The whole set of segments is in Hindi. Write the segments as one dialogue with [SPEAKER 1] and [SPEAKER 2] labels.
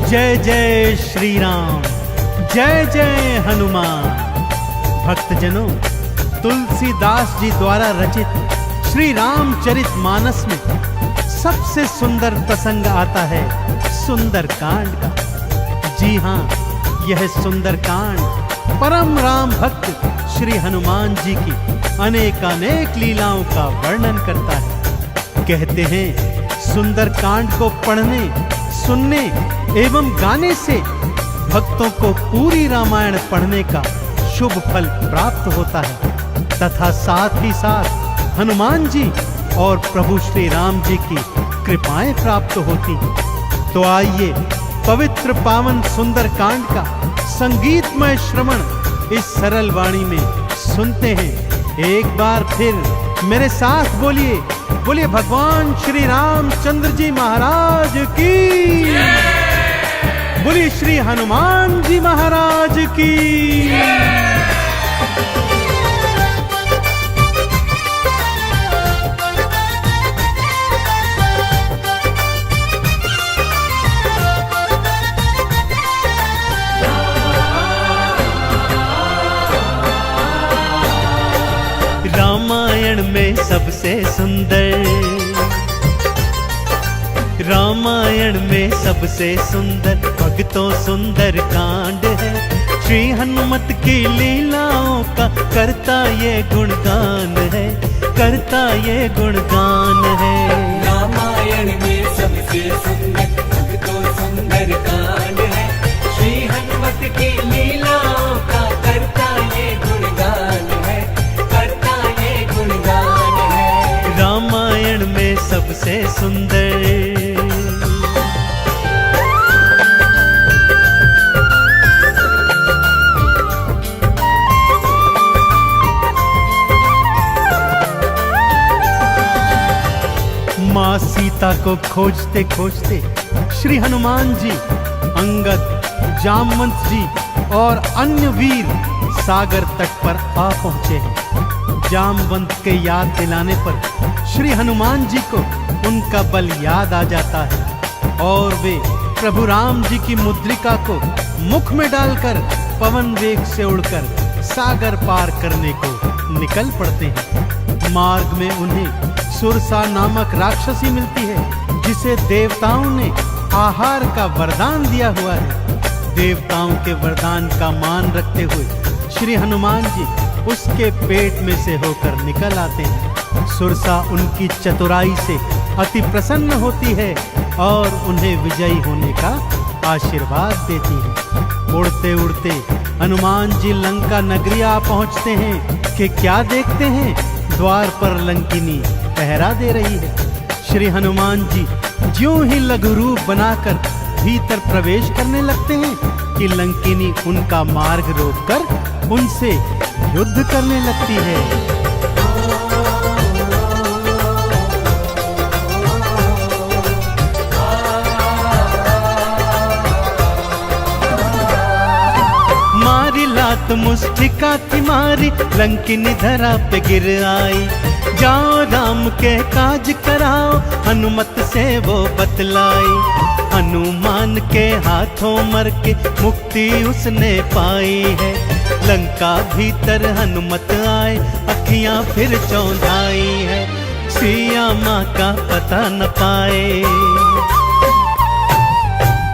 [SPEAKER 1] जय जय श्री राम, जय जय हनुमान। भक्तजनों, तुलसीदास जी द्वारा रचित श्री रामचरित मानस में सबसे सुंदर प्रसंग आता है सुंदर कांड का। जी हाँ, यह सुंदर कांड परम राम भक्त श्री हनुमान जी की अनेकानेक लीलाओं का वर्णन करता है। कहते हैं, सुंदर कांड को पढ़ने, सुनने एवं गाने से भक्तों को पूरी रामायण पढ़ने का शुभ फल प्राप्त होता है तथा साथ ही साथ हनुमान जी और प्रभु श्री राम जी की कृपाएं प्राप्त होती हैं। तो आइए पवित्र पावन सुंदर कांड का संगीतमय श्रवण इस सरल वाणी में सुनते हैं। एक बार फिर मेरे साथ बोलिए, बोलिए भगवान श्री रामचंद्र जी महाराज की, बोलिए श्री हनुमान जी महाराज की। रामायण में सबसे सुंदर, रामायण में सबसे सुंदर भक्तों सुंदर कांड है। श्री हनुमत की लीलाओं का करता ये गुणगान है, करता ये गुणगान है।
[SPEAKER 2] रामायण में सबसे सुंदर भक्तों सुंदर कांड है। श्री हनुमत की लीलाओं का करता ये गुणगान है, करता ये गुणगान है।
[SPEAKER 1] रामायण में सबसे सुंदर। माँ सीता को खोजते खोजते श्री हनुमान जी, अंगद, जामवंत जी और अन्य वीर सागर तट पर आ पहुंचे हैं। जामवंत के याद दिलाने पर श्री हनुमान जी को उनका बल याद आ जाता है और वे प्रभु राम जी की मुद्रिका को मुख में डालकर पवन वेग से उड़कर सागर पार करने को निकल पड़ते हैं। मार्ग में उन्हें सुरसा नामक राक्षसी मिलती है, जिसे देवताओं ने आहार का वरदान दिया हुआ है। देवताओं के वरदान का मान रखते हुए श्री हनुमान जी उसके पेट में से होकर निकल आते हैं। सुरसा उनकी चतुराई से अति प्रसन्न होती है और उन्हें विजयी होने का आशीर्वाद देती है। उड़ते उड़ते हनुमान जी लंका नगरी आ पहुंचते हैं कि क्या देखते हैं, द्वार पर लंकिनी पहरा दे रही है। श्री हनुमान जी ज्यों ही लघु रूप बनाकर भीतर प्रवेश करने लगते हैं कि लंकिनी उनका मार्ग रोककर उनसे युद्ध करने लगती है। मारी लात मुष्टिका थी मारी, लंकिनी धरा पे गिर आई। जाओ राम के काज कराओ, हनुमत से वो बतलाई। हनुमान के हाथों मर के मुक्ति उसने पाई है। लंका भीतर हनुमत आए, अखियां फिर चौंधाई है। सिया माँ का पता न पाए,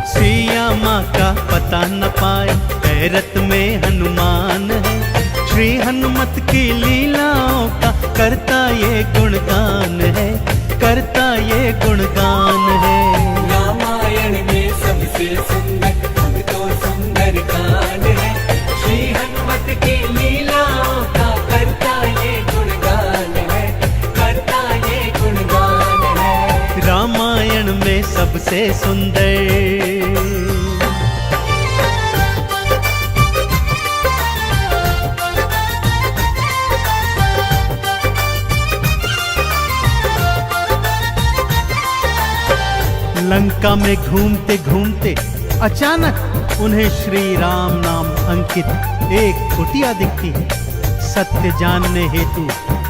[SPEAKER 1] सिया माँ का पता न पाए। हैरत में हनुमान है, श्री हनुमत की लीलाओं का करता ये गुणगान है, करता ये गुणगान है।
[SPEAKER 2] रामायण में सबसे सुंदर भक्तों सुंदर कांड है। श्री हनुमत की लीलाओं का करता ये गुणगान है, करता ये गुणगान है।
[SPEAKER 1] रामायण में सबसे सुंदर। लंका में घूमते घूमते अचानक उन्हें श्री राम नाम अंकित एक कुटिया दिखती है। सत्य जानने हेतु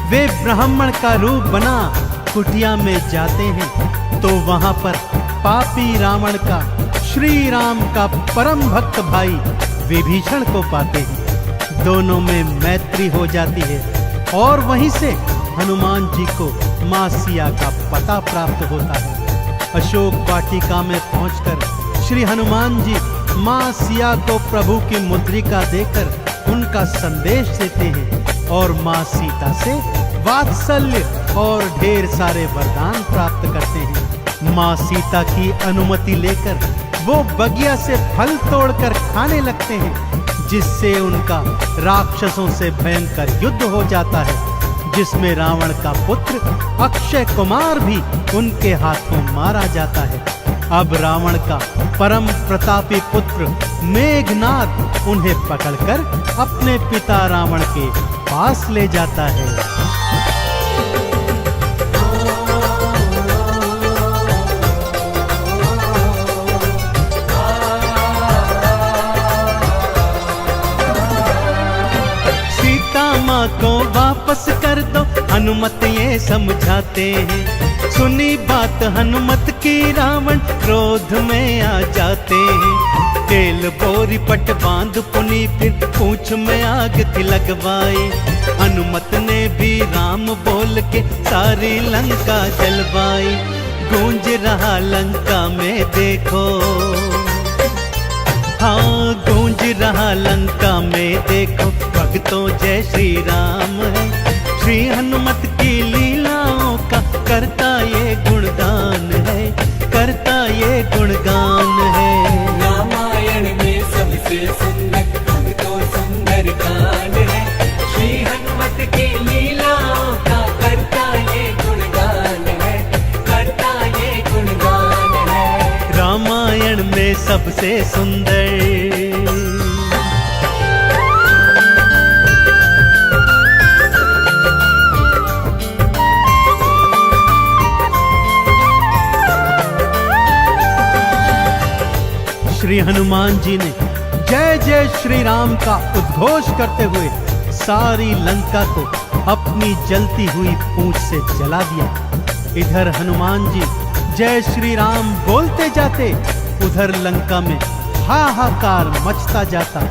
[SPEAKER 1] वे ब्राह्मण का रूप बना कुटिया में जाते हैं तो वहां पर पापी रावण का श्री राम का परम भक्त भाई विभीषण को पाते हैं। दोनों में मैत्री हो जाती है और वहीं से हनुमान जी को मां सिया का पता प्राप्त होता है। अशोक वाटिका में पहुंचकर श्री हनुमान जी मां सिया को प्रभु की मुद्रिका देकर उनका संदेश देते हैं और मां सीता से वात्सल्य और ढेर सारे वरदान प्राप्त करते हैं। मां सीता की अनुमति लेकर वो बगिया से फल तोड़कर खाने लगते हैं, जिससे उनका राक्षसों से भयंकर युद्ध हो जाता है, जिसमें रावण का पुत्र अक्षय कुमार भी उनके हाथों मारा जाता है। अब रावण का परम प्रतापी पुत्र मेघनाद उन्हें पकड़कर अपने पिता रावण के पास ले जाता है। माँ को वापस कर दो, हनुमत ये समझाते हैं। सुनी बात हनुमत की रावण क्रोध में आ जाते हैं। तेल बोरी पट बांध पुनी फिर पूंछ में आग थी लगवाई। हनुमत ने भी राम बोल के सारी लंका जलवाई। गूंज रहा लंका में देखो, हाँ गूंज रहा लंका में देखो, भक्तों जय श्री राम है। श्री हनुमत की लीलाओं का करता ये गुणगान है, करता ये गुणगान है।
[SPEAKER 2] रामायण में सबसे सुंदर भक्तों सुंदर कांड है। श्री हनुमत की लीलाओं का करता ये गुणगान है, करता ये गुणगान है।
[SPEAKER 1] रामायण में सबसे सुंदर श्री हनुमान जी ने जय जय श्री राम का उद्घोष करते हुए सारी लंका को अपनी जलती हुई पूंछ से जला दिया। इधर हनुमान जी जय श्री राम बोलते जाते, उधर लंका में हाहाकार मचता जाता।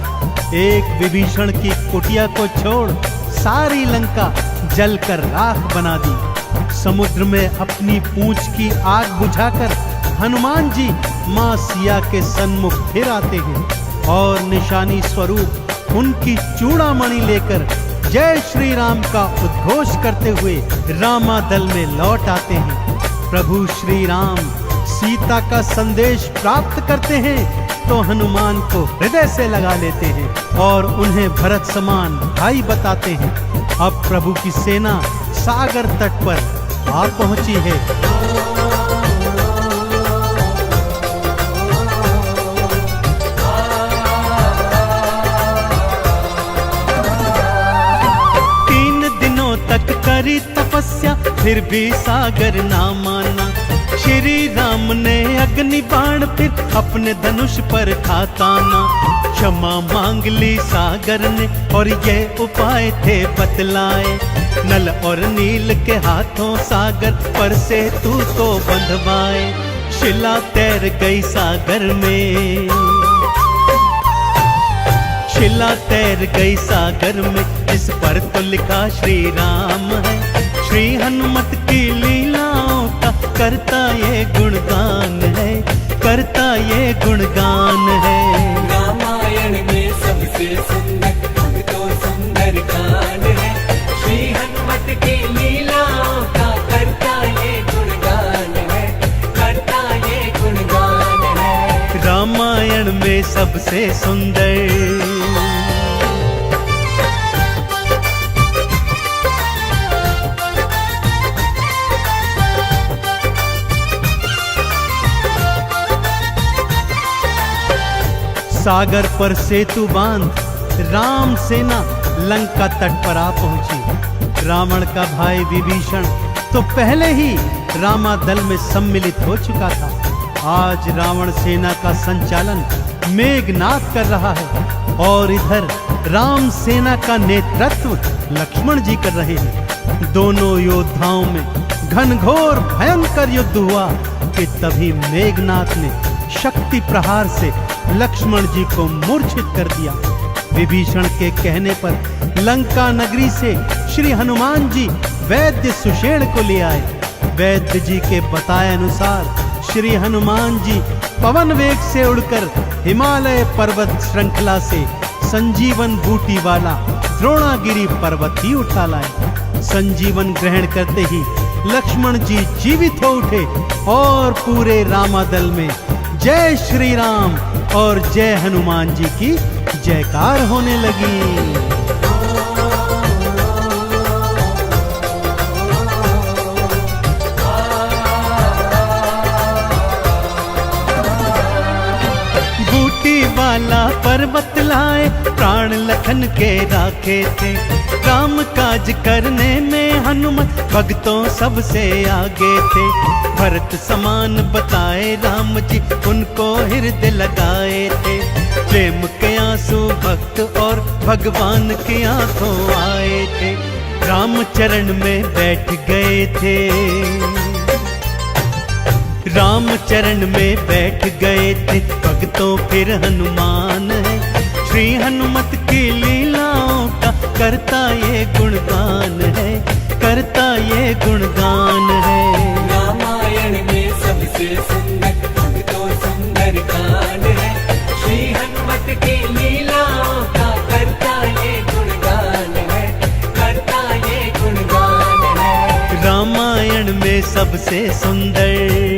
[SPEAKER 1] एक विभीषण की कुटिया को छोड़ सारी लंका जलकर राख बना दी। समुद्र में अपनी पूंछ की आग बुझाकर हनुमान जी मां सिया के सन्मुख फिर आते हैं और निशानी स्वरूप उनकी चूड़ामणि लेकर जय श्री राम का उद्घोष करते हुए रामादल में लौट आते हैं। प्रभु श्री राम सीता का संदेश प्राप्त करते हैं तो हनुमान को हृदय से लगा लेते हैं और उन्हें भरत समान भाई बताते हैं। अब प्रभु की सेना सागर तट पर आ पहुंची है। तक करी तपस्या फिर भी सागर ना माना। श्री राम ने अग्नि बाण फिर अपने धनुष पर खाताना। क्षमा मांग ली सागर ने और ये उपाय थे बतलाए। नल और नील के हाथों सागर पर से तू तो बंधवाए। शिला तैर गई सागर में, शिला तैर गई सागर में, इस पर तो लिखा श्री राम है। श्री हनुमत की लीलाओं का करता ये गुणगान है, करता ये गुणगान है।
[SPEAKER 2] रामायण में सबसे सुंदर भक्तों सुंदर कांड है। श्री हनुमत की लीलाओं का करता ये गुणगान है, करता ये गुणगान है।
[SPEAKER 1] रामायण में सबसे सुंदर सागर पर सेतु बांध राम सेना लंका तट पर आ पहुंची। रावण का भाई विभीषण तो पहले ही रामादल में सम्मिलित हो चुका था। आज रावण सेना का संचालन मेघनाद कर रहा है और इधर राम सेना का नेतृत्व लक्ष्मण जी कर रहे हैं। दोनों योद्धाओं में घनघोर भयंकर युद्ध हुआ कि तभी मेघनाद ने शक्ति प्रहार से लक्ष्मण जी को मूर्छित कर दिया। विभीषण के कहने पर लंका नगरी से श्री हनुमान जी वैद्य सुषेण को ले आए। वैद्य जी के बताए अनुसार श्री हनुमान जी पवन वेग से उड़कर हिमालय पर्वत श्रृंखला से संजीवन बूटी वाला द्रोणागिरी पर्वत ही उठा लाए। संजीवन ग्रहण करते ही लक्ष्मण जी जीवित हो उठे और पूरे रामादल में जय श्री राम और जय हनुमान जी की जयकार होने लगी। वाला पर्वत लाए प्राण लखन के राखे थे। राम काज करने में हनुमत भक्तों सबसे आगे थे। भरत समान बताए राम जी उनको हृदय लगाए थे। प्रेम के आंसू भक्त और भगवान की आंखों आए थे। राम चरण में बैठ गए थे। राम चरण में बैठ गए थे भक्तों फिर हनुमान है। श्री हनुमत की लीलाओं का करता ये गुणगान है, करता ये गुणगान है।
[SPEAKER 2] रामायण में सबसे सुंदर भक्तों सुंदर कांड है। श्री हनुमत की लीलाओं का करता ये गुणगान है, करता ये गुणगान है।
[SPEAKER 1] रामायण में सबसे सुंदर।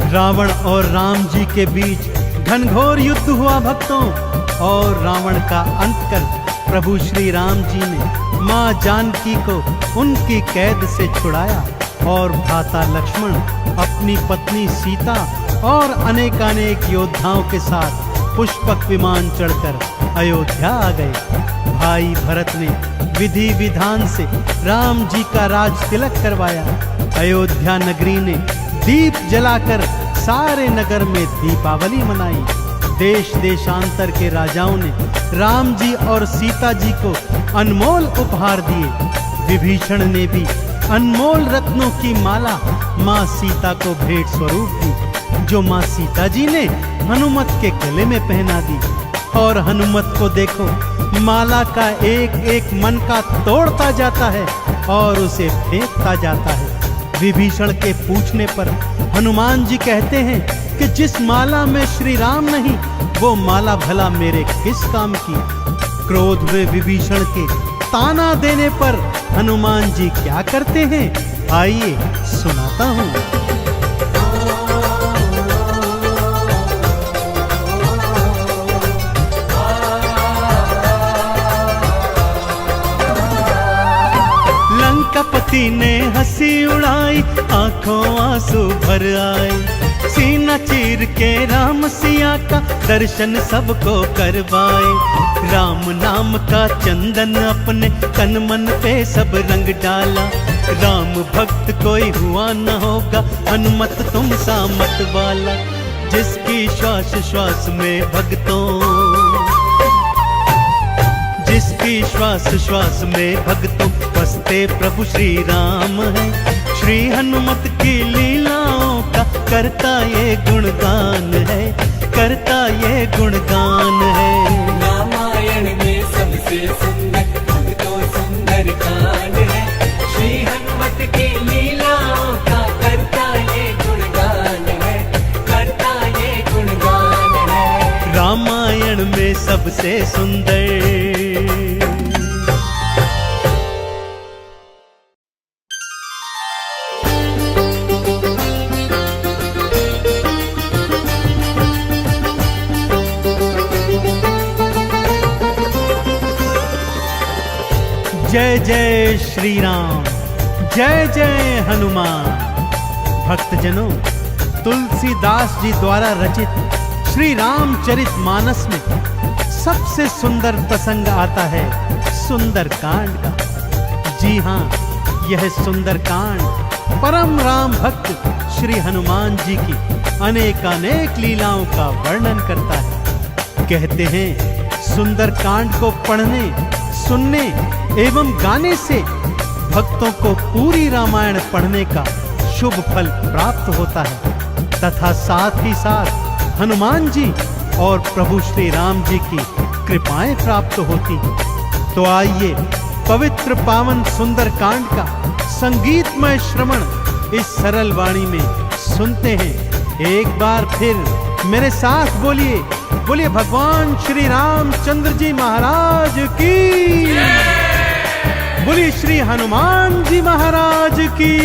[SPEAKER 1] रावण और राम जी के बीच घनघोर युद्ध हुआ भक्तों, और रावण का अंत कर प्रभु श्री राम जी ने मां जानकी को उनकी कैद से छुड़ाया और भ्राता लक्ष्मण अपनी पत्नी सीता और अनेकानेक योद्धाओं के साथ पुष्पक विमान चढ़कर अयोध्या आ गए। भाई भरत ने विधि विधान से राम जी का राज तिलक करवाया। अयोध्या नगरी ने दीप जलाकर सारे नगर में दीपावली मनाई। देश देशांतर के राजाओं ने राम जी और सीता जी को अनमोल उपहार दिए। विभीषण ने भी अनमोल रत्नों की माला माँ सीता को भेंट स्वरूप दी, जो माँ सीता जी ने हनुमत के गले में पहना दी। और हनुमत को देखो, माला का एक एक मन का तोड़ता जाता है और उसे फेंकता जाता है। विभीषण के पूछने पर हनुमान जी कहते हैं कि जिस माला में श्री राम नहीं, वो माला भला मेरे किस काम की। क्रोध में विभीषण के ताना देने पर हनुमान जी क्या करते हैं, आइए सुनाता हूँ। लंकापति ने हंसी उड़ाई, आंखों आंसू भर आए। सीना चीर के राम सिया का दर्शन सबको करवाए। राम नाम का चंदन अपने तन मन पे सब रंग डाला। राम भक्त कोई हुआ न होगा, हनुमत तुम सा मत वाला। जिसकी श्वास श्वास में भक्तों, जिसकी श्वास श्वास में भक्तों बसते प्रभु श्री राम है। श्री हनुमत की लीलाओं का करता ये गुणगान है, करता ये गुणगान है।
[SPEAKER 2] रामायण में सबसे सुंदर भक्तों सुंदर कांड है। श्री हनुमत की लीलाओं का करता ये गुणगान है, करता ये गुणगान है।
[SPEAKER 1] रामायण में सबसे सुंदर। जय जय श्री राम, जय जय हनुमान। भक्तजनों, तुलसीदास जी द्वारा रचित श्री रामचरित मानस में सबसे सुंदर प्रसंग आता है सुंदर कांड का। जी हाँ, यह सुंदर कांड परम राम भक्त श्री हनुमान जी की अनेकानेक लीलाओं का वर्णन करता है। कहते हैं सुंदर कांड को पढ़ने, सुनने एवं गाने से भक्तों को पूरी रामायण पढ़ने का शुभ फल प्राप्त होता है तथा साथ ही साथ हनुमान जी और प्रभु श्री राम जी की कृपाएं प्राप्त होती हैं। तो आइए पवित्र पावन सुंदर कांड का संगीतमय श्रवण इस सरल वाणी में सुनते हैं। एक बार फिर मेरे साथ बोलिए, बोलिए भगवान श्री रामचंद्र जी महाराज की, बोलिए श्री हनुमान जी महाराज की।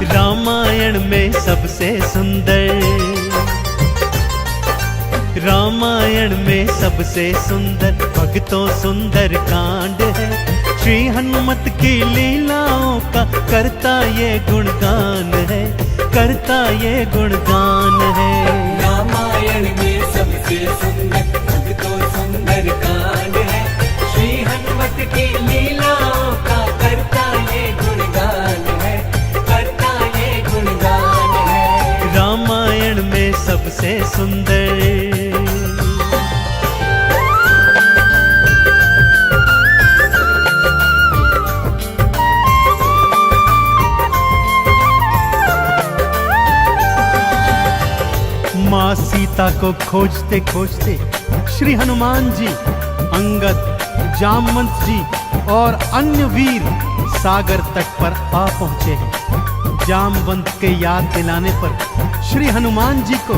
[SPEAKER 1] रामायण में सबसे सुंदर, रामायण में सबसे सुंदर भक्तों सुंदर कांड है। श्री हनुमत की लीलाओं का करता ये गुणगान है, करता ये गुणगान है।
[SPEAKER 2] रामायण में सबसे सुंदर भक्तों सुंदर कांड है। श्री हनुमत की लीलाओं का करता ये गुणगान है, करता ये गुणगान है।
[SPEAKER 1] रामायण में सबसे सुंदर। माँ सीता को खोजते खोजते श्री हनुमान जी, अंगद, जामवंत जी और अन्य वीर सागर तट पर आ पहुंचे हैं। जामवंत के याद दिलाने पर श्री हनुमान जी को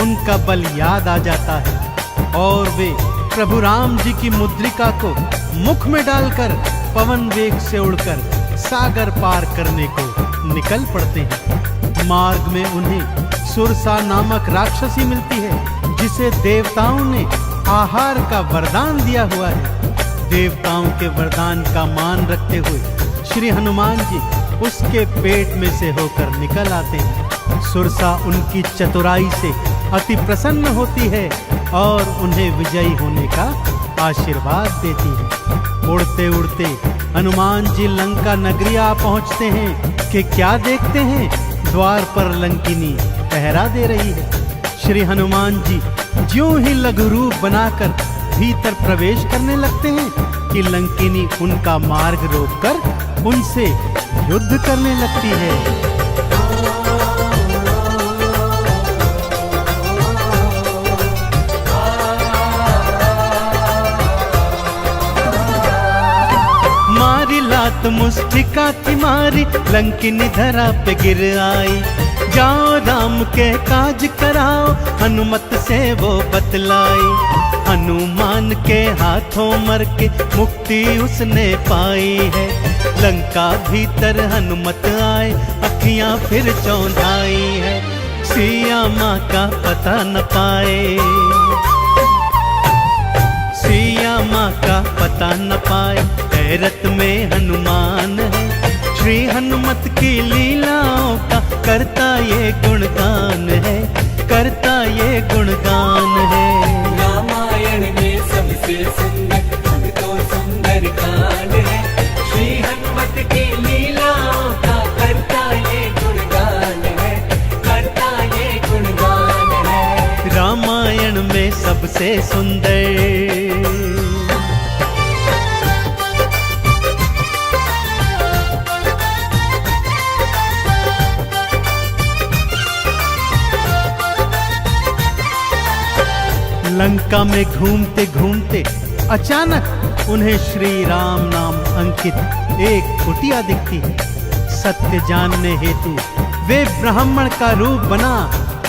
[SPEAKER 1] उनका बल याद आ जाता है और वे प्रभु राम जी की मुद्रिका को मुख में डालकर पवन वेग से उड़कर सागर पार करने को निकल पड़ते हैं। मार्ग में उन्हें सुरसा नामक राक्षसी मिलती है जिसे देवताओं ने आहार का वरदान दिया हुआ है। देवताओं के वरदान का मान रखते हुए श्री हनुमान जी उसके पेट में से होकर निकल आते हैं। सुरसा उनकी चतुराई से अति प्रसन्न होती है और उन्हें विजयी होने का आशीर्वाद देती है। उड़ते उड़ते हनुमान जी लंका नगरी आ पहुंचते हैं कि क्या देखते हैं, द्वार पर लंकिनी पहरा दे रही है। श्री हनुमान जी ज्यों ही लघु रूप बनाकर भीतर प्रवेश करने लगते हैं कि लंकिनी उनका मार्ग रोककर उनसे युद्ध करने लगती है। मारी लात मुष्टिका की मारी, लंकिनी धरा पे गिर आई। जाओ राम के काज कराओ, हनुमत से वो बतलाई। हनुमान के हाथों मर के मुक्ति उसने पाई है। लंका भीतर हनुमत आए, अखियां फिर चौंधाई है। सिया माँ का पता न पाए, सिया माँ का पता न पाए, हैरत में हनुमान है। श्री हनुमत की लीलाओं का करता ये गुणगान है, करता ये गुणगान है।
[SPEAKER 2] रामायण में सबसे सुंदर भक्तों सुंदर कांड है। श्री हनुमत की लीलाओं का करता ये गुणगान है, करता ये गुणगान है।
[SPEAKER 1] रामायण में सबसे सुंदर। लंका में घूमते घूमते अचानक उन्हें श्री राम नाम अंकित एक कुटिया दिखती है। सत्य जानने हेतु वे ब्राह्मण का रूप बना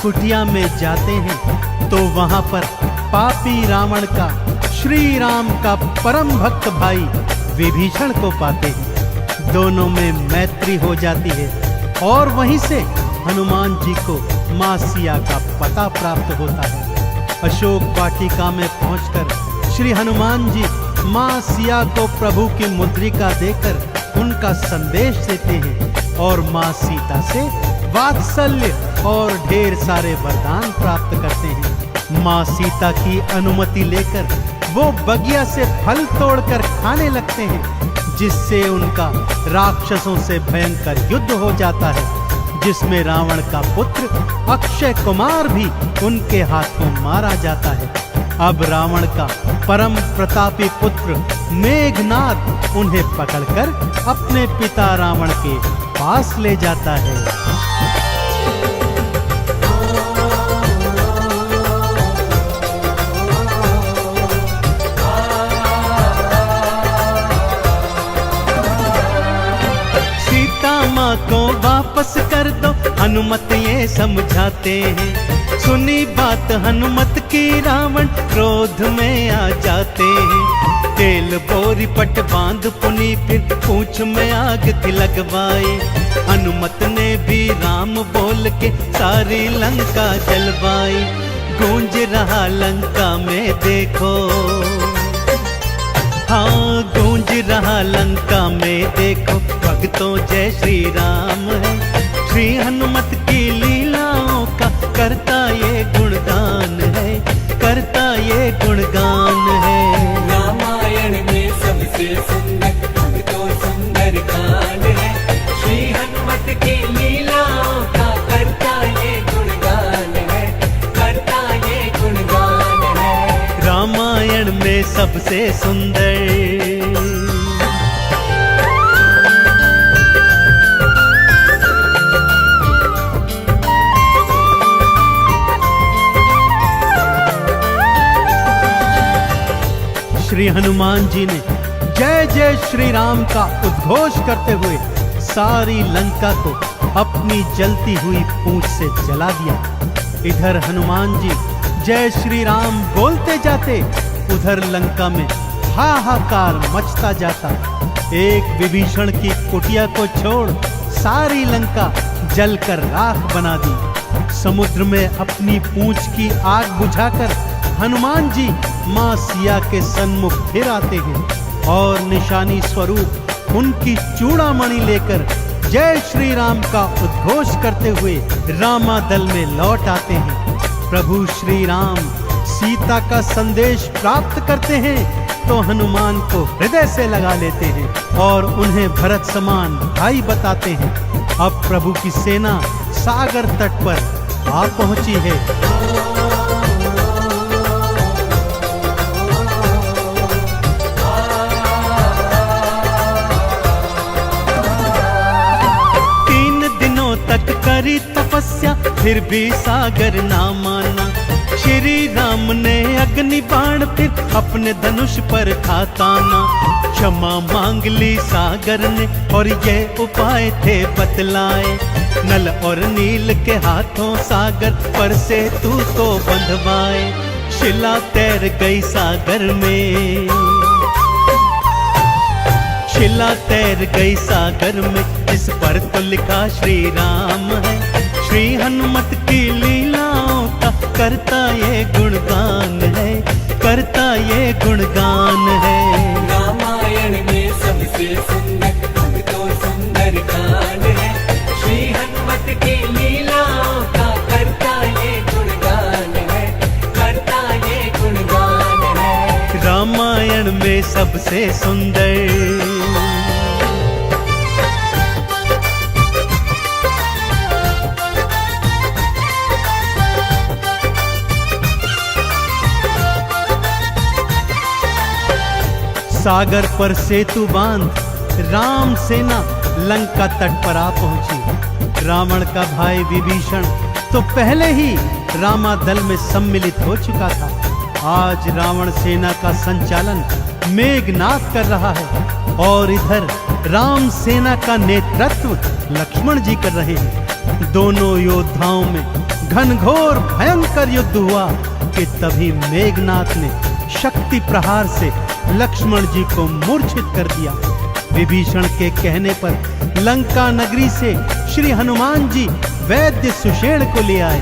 [SPEAKER 1] कुटिया में जाते हैं तो वहां पर पापी रावण का श्री राम का परम भक्त भाई विभीषण को पाते हैं। दोनों में मैत्री हो जाती है और वहीं से हनुमान जी को माँ सिया का पता प्राप्त होता है। अशोक वाटिका में पहुंचकर श्री हनुमान जी माँ सिया को प्रभु की मुद्रिका देकर उनका संदेश देते हैं और माँ सीता से वात्सल्य और ढेर सारे वरदान प्राप्त करते हैं। माँ सीता की अनुमति लेकर वो बगिया से फल तोड़कर खाने लगते हैं, जिससे उनका राक्षसों से भयंकर युद्ध हो जाता है, जिसमें रावण का पुत्र अक्षय कुमार भी उनके हाथों मारा जाता है। अब रावण का परम प्रतापी पुत्र मेघनाद उन्हें पकड़कर अपने पिता रावण के पास ले जाता है। माँ को वापस कर दो, हनुमत ये समझाते हैं। सुनी बात हनुमत की रावण क्रोध में आ जाते हैं। तेल बोरी पट बांध पुनी फिर पूंछ में आग थी लगवाई। हनुमत ने भी राम बोल के सारी लंका जलवाई। गूंज रहा लंका में देखो, हाँ गूंज रहा लंका में देखो, भक्तों जय श्री राम है। श्री हनुमत की लीलाओं का करता ये गुणगान है, करता ये गुणगान है।
[SPEAKER 2] रामायण में सबसे सुंदर तो सुंदर कांड है। श्री हनुमत की लीलाओं का करता ये गुणगान है, करता ये गुणगान है।
[SPEAKER 1] रामायण में सबसे सुंदर श्री हनुमान जी ने जय जय श्री राम का उद्घोष करते हुए सारी लंका को अपनी जलती हुई पूंछ से जला दिया। इधर हनुमान जी जय श्री राम बोलते जाते, उधर लंका में हाहाकार मचता जाता। एक विभीषण की कुटिया को छोड़ सारी लंका जलकर राख बना दी। समुद्र में अपनी पूंछ की आग बुझाकर हनुमान जी माँ सिया के सन्मुख फिर आते हैं और निशानी स्वरूप उनकी चूड़ामणि लेकर जय श्री राम का उद्घोष करते हुए रामादल में लौट आते हैं। प्रभु श्री राम सीता का संदेश प्राप्त करते हैं तो हनुमान को हृदय से लगा लेते हैं और उन्हें भरत समान भाई बताते हैं। अब प्रभु की सेना सागर तट पर आ पहुंची है। तक करी तपस्या फिर भी सागर ना माना। श्री राम ने अग्नि बाण फिर अपने धनुष पर था ताना। क्षमा मांग ली सागर ने और ये उपाय थे बतलाए। नल और नील के हाथों सागर पर से तू को बंधवाए। शिला तैर गई सागर में, शिला तैर गई सागर में, जिस पर तो लिखा श्री राम है। श्री हनुमत की लीलाओं का करता ये गुणगान है, करता ये गुणगान है।
[SPEAKER 2] रामायण में सबसे सुंदर तो सुंदर कांड है। श्री हनुमत की लीलाओं का करता ये गुणगान है, करता ये गुणगान है।
[SPEAKER 1] रामायण में सबसे सुंदर सागर पर सेतु बांध राम सेना लंका तट पर आ पहुंची। रावण का भाई विभीषण तो पहले ही रामादल में सम्मिलित हो चुका था। आज रावण सेना का संचालन मेघनाद कर रहा है और इधर राम सेना का नेतृत्व लक्ष्मण जी कर रहे हैं। दोनों योद्धाओं में घनघोर भयंकर युद्ध हुआ कि तभी मेघनाद ने शक्ति प्रहार से लक्ष्मण जी को मूर्छित कर दिया। विभीषण के कहने पर लंका नगरी से श्री हनुमान जी वैद्य सुषेण को ले आए।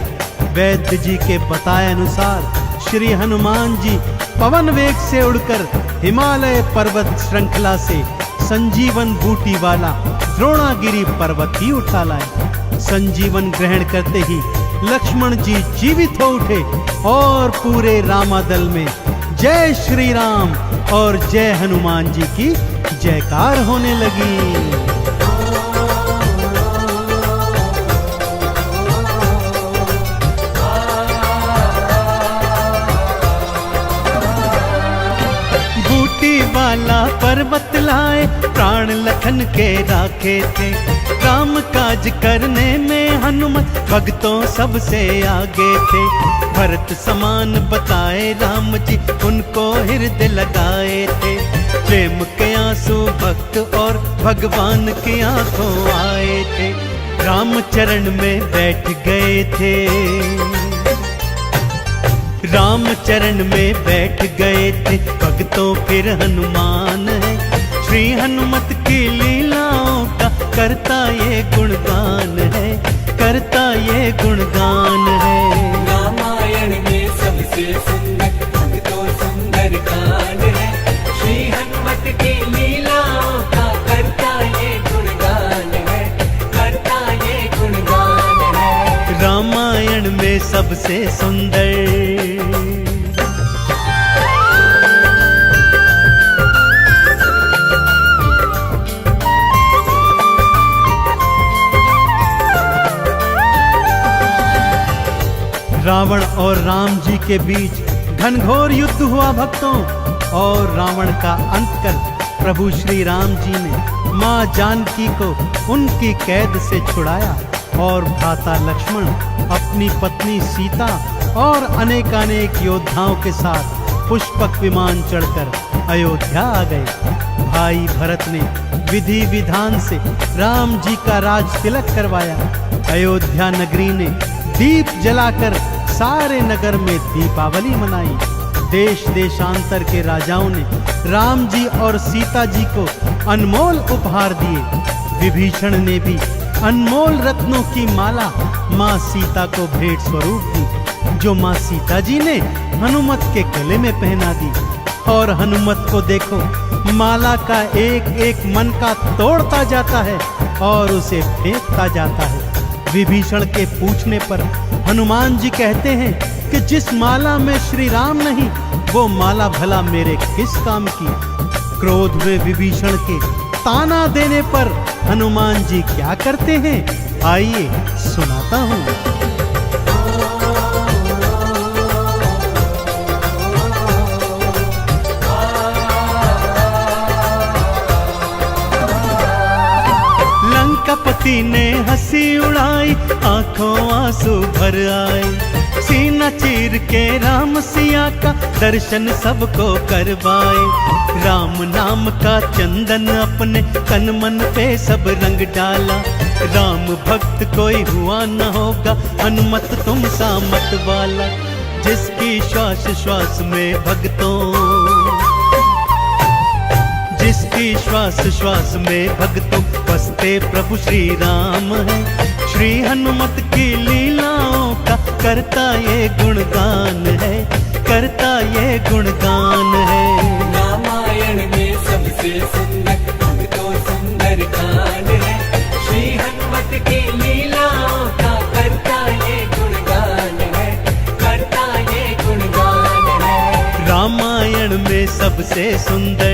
[SPEAKER 1] वैद्य जी के बताए अनुसार श्री हनुमान जी पवन वेग से उड़कर हिमालय पर्वत श्रृंखला से संजीवन बूटी वाला द्रोणागिरी पर्वत ही उठा लाए। संजीवन ग्रहण करते ही लक्ष्मण जी जीवित हो उठे और पूरे रामादल में जय श्री राम और जय हनुमान जी की जयकार होने लगी। वाला पर्वत लाए प्राण लखन के राखे थे, काम काज करने में हनुमत भक्तों सबसे आगे थे। भरत समान बताए राम जी उनको हृदय लगाए थे, प्रेम के आंसू भक्त और भगवान की आंखों आए थे। राम चरण में बैठ गए थे, राम चरण में बैठ गए थे भक्तों फिर हनुमान है। श्री हनुमत की लीलाओं का करता ये गुणगान है, करता ये गुणगान है।
[SPEAKER 2] रामायण में सबसे सुंदर भक्तों सुंदर कांड है, श्री हनुमत की लीलाओं का करता ये गुणगान है, करता ये गुणगान है।
[SPEAKER 1] रामायण में सबसे सुंदर रावण और राम जी के बीच घनघोर युद्ध हुआ भक्तों, और रावण का अंत कर प्रभु श्री राम जी ने मां जानकी को उनकी कैद से छुड़ाया और भ्राता लक्ष्मण अपनी पत्नी सीता और अनेकानेक योद्धाओं के साथ पुष्पक विमान चढ़कर अयोध्या आ गए। भाई भरत ने विधि विधान से राम जी का राज तिलक करवाया। अयोध्या नगरी ने दीप जलाकर सारे नगर में दीपावली मनाई। देश देशांतर के राजाओं ने राम जी और सीता जी को अनमोल उपहार दिए। विभीषण ने भी अनमोल रत्नों की माला माँ सीता को भेंट स्वरूप दी, जो माँ सीता जी ने हनुमत के गले में पहना दी। और हनुमत को देखो, माला का एक एक मन का तोड़ता जाता है और उसे फेंकता जाता है। विभीषण के पूछने पर हनुमान जी कहते हैं कि जिस माला में श्री राम नहीं, वो माला भला मेरे किस काम की। क्रोध में विभीषण के ताना देने पर हनुमान जी क्या करते हैं, आइए सुनाता हूँ। लंकापति ने हंसी उड़ाई, आंखों आंसू भर आए। सीना चीर के राम सिया का दर्शन सबको करवाए। राम नाम का चंदन अपने तन मन पे सब रंग डाला। राम भक्त कोई हुआ न होगा, हनुमत तुम सा मत वाला। जिसकी श्वास श्वास में भक्तों, जिसकी श्वास श्वास में भक्तों बसते प्रभु श्री राम है। श्री हनुमत की लीलाओं का करता ये गुणगान है, करता ये गुणगान है।
[SPEAKER 2] रामायण में सबसे सुंदर भक्तों सुंदर कांड है, श्री हनुमत की लीलाओं का करता ये गुणगान है, करता ये गुणगान है।
[SPEAKER 1] रामायण में सबसे सुंदर